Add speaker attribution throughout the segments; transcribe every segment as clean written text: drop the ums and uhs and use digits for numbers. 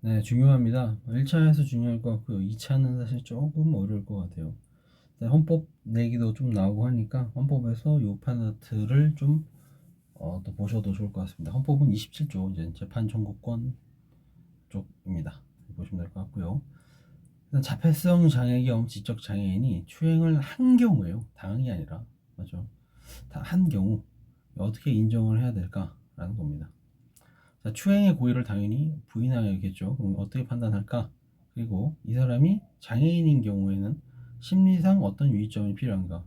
Speaker 1: 네, 중요합니다. 1차에서 중요할 것 같고요. 2차는 사실 조금 어려울 것 같아요. 네, 헌법 내기도 좀 나오고 하니까 헌법에서 요 파트를 좀 또 보셔도 좋을 것 같습니다. 헌법은 27조 이제 재판 청구권 쪽입니다. 보시면 될 것 같고요. 자폐성 장애 겸 지적 장애인이 추행을 한 경우에요. 당한이 아니라 맞죠? 한 경우 어떻게 인정을 해야 될까라는 겁니다. 자, 추행의 고의를 당연히 부인하겠죠. 그럼 어떻게 판단할까? 그리고 이 사람이 장애인인 경우에는 심리상 어떤 유의점이 필요한가?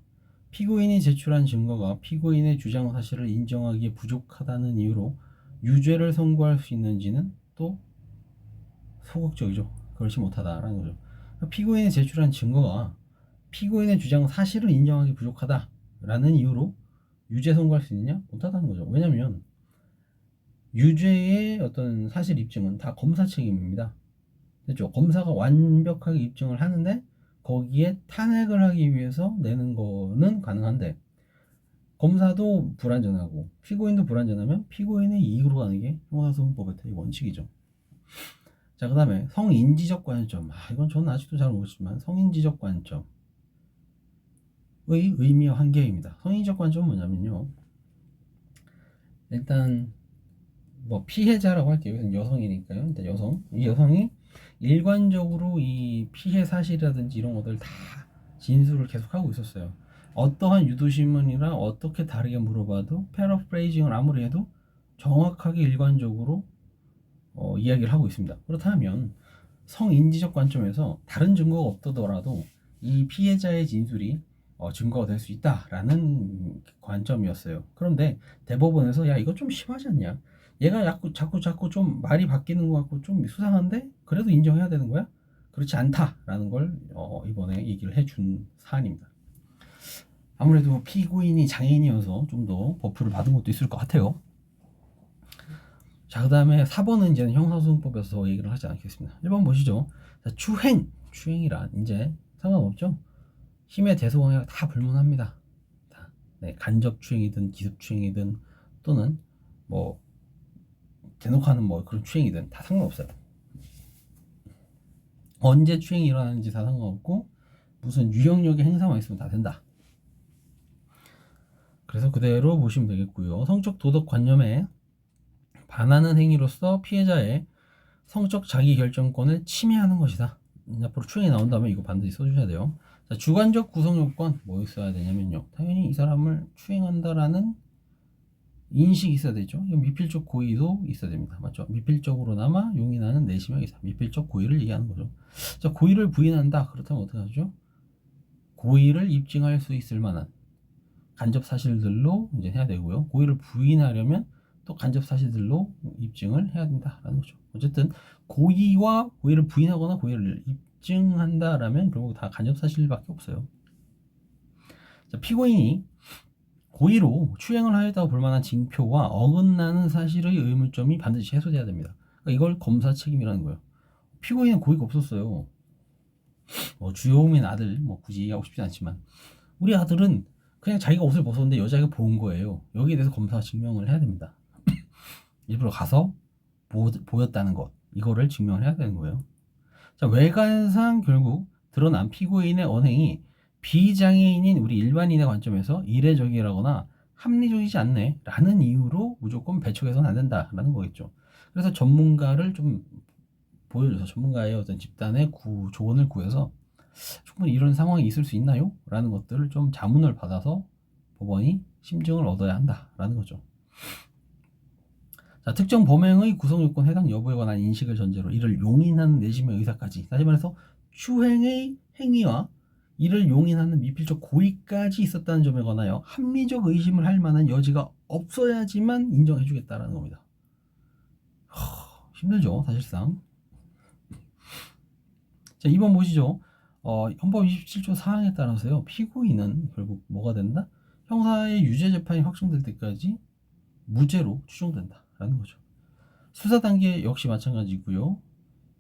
Speaker 1: 피고인이 제출한 증거가 피고인의 주장 사실을 인정하기에 부족하다는 이유로 유죄를 선고할 수 있는지는 또 소극적이죠. 그렇지 못하다라는 거죠. 피고인이 제출한 증거가 피고인의 주장 사실을 인정하기 부족하다라는 이유로 유죄 선고할 수 있느냐? 못하다는 거죠. 왜냐면 유죄의 어떤 사실 입증은 다 검사 책임입니다. 됐죠? 검사가 완벽하게 입증을 하는데 거기에 탄핵을 하기 위해서 내는 거는 가능한데 검사도 불완전하고 피고인도 불완전하면 피고인의 이익으로 가는 게 형사소송법의 원칙이죠. 자, 그 다음에 성인지적 관점. 이건 저는 아직도 잘 모르지만 성인지적 관점의 의미와 한계입니다. 성인지적 관점은 뭐냐면요. 일단 뭐 피해자라고 할게요. 여성이니까요. 일단 이 여성이 일관적으로 이 피해 사실이라든지 이런 것들 다 진술을 계속 하고 있었어요. 어떠한 유도신문이나 어떻게 다르게 물어봐도 패러프레이징을 아무리 해도 정확하게 일관적으로 이야기를 하고 있습니다. 그렇다면 성인지적 관점에서 다른 증거가 없더라도 이 피해자의 진술이 증거가 될 수 있다라는 관점이었어요. 그런데 대법원에서 야 이거 좀 심하지 않냐? 얘가 자꾸 좀 말이 바뀌는 것 같고 좀 수상한데 그래도 인정해야 되는 거야? 그렇지 않다라는 걸 이번에 얘기를 해준 사안입니다. 아무래도 피고인이 장애인이어서 좀 더 버프를 받은 것도 있을 것 같아요. 자, 그 다음에 4번은 이제는 형사소송법에서 얘기를 하지 않겠습니다. 1번 보시죠. 자, 추행이란 이제 상관없죠. 힘의 대소강약 다 불문합니다. 다. 네, 간접 추행이든 기습 추행이든 또는 뭐 대놓고 하는 뭐 그런 추행이든 다 상관없어요. 언제 추행이 일어나는지 다 상관없고 무슨 유형력의 행사만 있으면 다 된다. 그래서 그대로 보시면 되겠고요. 성적 도덕 관념에 반하는 행위로서 피해자의 성적 자기결정권을 침해하는 것이다. 앞으로 추행이 나온다면 이거 반드시 써주셔야 돼요. 자, 주관적 구성 요건 뭐 있어야 되냐면요. 당연히 이 사람을 추행한다라는 인식이 있어야 되죠. 미필적 고의도 있어야 됩니다. 맞죠? 미필적으로나마 용인하는 내심의 의사. 미필적 고의를 얘기하는 거죠. 자, 고의를 부인한다. 그렇다면 어떻게 하죠? 고의를 입증할 수 있을 만한 간접 사실들로 이제 해야 되고요. 고의를 부인하려면 또 간접 사실들로 입증을 해야 된다라는 거죠. 어쨌든 고의와 고의를 부인하거나 고의를 입증한다라면 결국 다 간접 사실밖에 없어요. 자, 피고인이 고의로 추행을 하였다고 볼 만한 징표와 어긋나는 사실의 의문점이 반드시 해소돼야 됩니다. 그러니까 이걸 검사 책임이라는 거예요. 피고인은 고의가 없었어요. 뭐 주요민 아들 뭐 굳이 얘기하고 싶진 않지만 우리 아들은 그냥 자기가 옷을 벗었는데 여자가 본 거예요. 여기에 대해서 검사가 증명을 해야 됩니다. 일부러 가서 보였다는 것 이거를 증명을 해야 되는 거예요. 자, 외관상 결국 드러난 피고인의 언행이 비장애인인 우리 일반인의 관점에서 이례적이라거나 합리적이지 않네 라는 이유로 무조건 배척해서는 안 된다라는 거겠죠. 그래서 전문가를 좀 보여줘서 전문가의 어떤 집단의 조언을 구해서 충분히 이런 상황이 있을 수 있나요? 라는 것들을 좀 자문을 받아서 법원이 심증을 얻어야 한다라는 거죠. 자, 특정 범행의 구성요건 해당 여부에 관한 인식을 전제로 이를 용인하는 내심의 의사까지, 다시 말해서 추행의 행위와 이를 용인하는 미필적 고의까지 있었다는 점에 관하여 합리적 의심을 할 만한 여지가 없어야지만 인정해주겠다라는 겁니다. 힘들죠, 사실상. 자, 2번 보시죠. 헌법 27조 사항에 따라서요, 피고인은 결국 뭐가 된다? 형사의 유죄 재판이 확정될 때까지 무죄로 추정된다라는 거죠. 수사 단계 역시 마찬가지고요.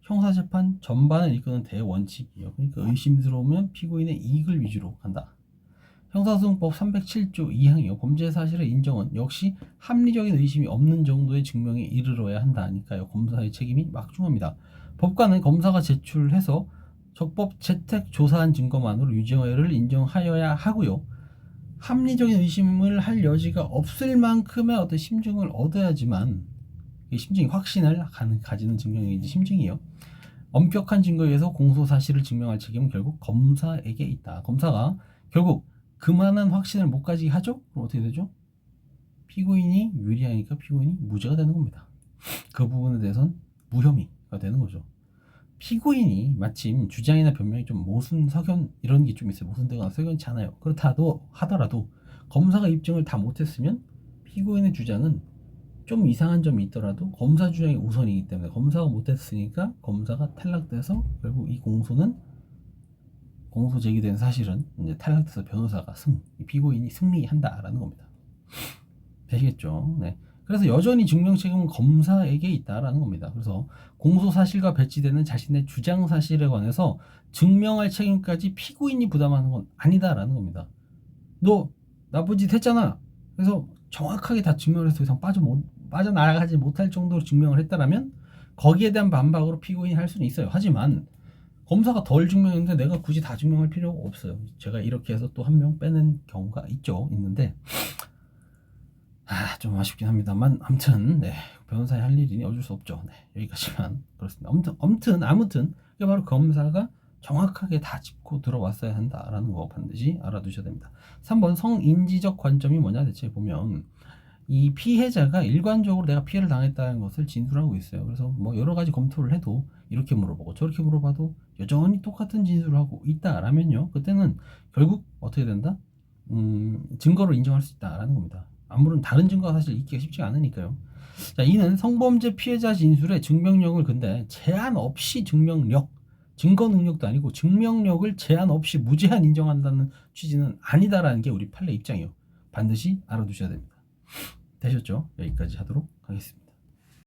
Speaker 1: 형사재판 전반을 이끄는 대원칙이에요. 그러니까 의심스러우면 피고인의 이익을 위주로 간다. 형사소송법 307조 2항이요. 범죄 사실의 인정은 역시 합리적인 의심이 없는 정도의 증명에 이르러야 한다니까요. 검사의 책임이 막중합니다. 법관은 검사가 제출해서 적법 채택 조사한 증거만으로 유죄를 인정하여야 하고요. 합리적인 의심을 할 여지가 없을 만큼의 어떤 심증을 얻어야지만, 이 심증이 확신을 가지는 증명이 심증이에요. 엄격한 증거에 의해서 공소 사실을 증명할 책임은 결국 검사에게 있다. 검사가 결국 그만한 확신을 못 가지게 하죠? 그럼 어떻게 되죠? 피고인이 유리하니까 피고인이 무죄가 되는 겁니다. 그 부분에 대해서는 무혐의가 되는 거죠. 피고인이 마침 주장이나 변명이 좀 모순, 석연 이런 게 좀 있어요. 모순되거나 석연치 않아요. 그렇다도 하더라도 검사가 입증을 다 못했으면 피고인의 주장은 좀 이상한 점이 있더라도 검사 주장이 우선이기 때문에 검사가 못했으니까 검사가 탈락돼서 결국 이 공소 제기된 사실은 이제 탈락돼서 변호사가 피고인이 승리한다라는 겁니다. 되시겠죠? 네. 그래서 여전히 증명 책임은 검사에게 있다라는 겁니다. 그래서 공소 사실과 배치되는 자신의 주장 사실에 관해서 증명할 책임까지 피고인이 부담하는 건 아니다라는 겁니다. 너 나쁜 짓 했잖아. 그래서 정확하게 다 증명을 해서 이상 빠져나가지 못할 정도로 증명을 했다라면 거기에 대한 반박으로 피고인이 할 수는 있어요. 하지만 검사가 덜 증명했는데 내가 굳이 다 증명할 필요가 없어요. 제가 이렇게 해서 또 한 명 빼는 경우가 있는데 좀 아쉽긴 합니다만 아무튼 네, 변호사의 할 일이니 어쩔 수 없죠. 네, 여기까지만 그렇습니다. 아무튼 이게 바로 검사가 정확하게 다 짚고 들어왔어야 한다라는 거 반드시 알아두셔야 됩니다. 3번 성인지적 관점이 뭐냐 대체 보면 이 피해자가 일관적으로 내가 피해를 당했다는 것을 진술하고 있어요. 그래서 뭐 여러 가지 검토를 해도 이렇게 물어보고 저렇게 물어봐도 여전히 똑같은 진술을 하고 있다라면요, 그때는 결국 어떻게 된다? 증거로 인정할 수 있다라는 겁니다. 아무런 다른 증거가 사실 있기가 쉽지가 않으니까요. 자, 이는 성범죄 피해자 진술의 증명력을 근데 제한 없이 증거 능력도 아니고 증명력을 제한 없이 무제한 인정한다는 취지는 아니다라는 게 우리 판례 입장이에요. 반드시 알아두셔야 됩니다. 되셨죠? 여기까지 하도록 하겠습니다.